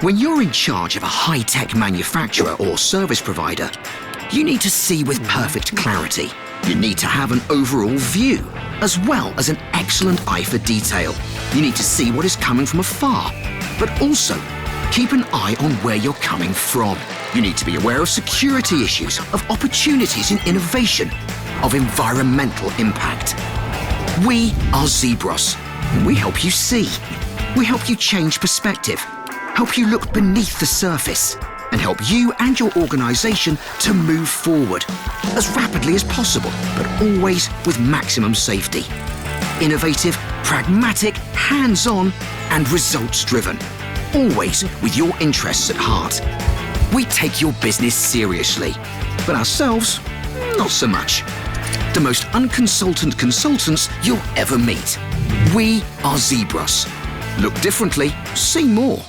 When you're in charge of a high-tech manufacturer or service provider, you need to see with perfect clarity. You need to have an overall view, as well as an excellent eye for detail. You need to see what is coming from afar, but also keep an eye on where you're coming from. You need to be aware of security issues, of opportunities in innovation, of environmental impact. We are Zebros, and we help you see. We help you change perspective, help you look beneath the surface, and help you and your organization to move forward as rapidly as possible, but always with maximum safety. Innovative, pragmatic, hands-on, and results-driven. Always with your interests at heart. We take your business seriously, but ourselves, not so much. The most unconsultant consultants you'll ever meet. We are Zebros. Look differently, see more.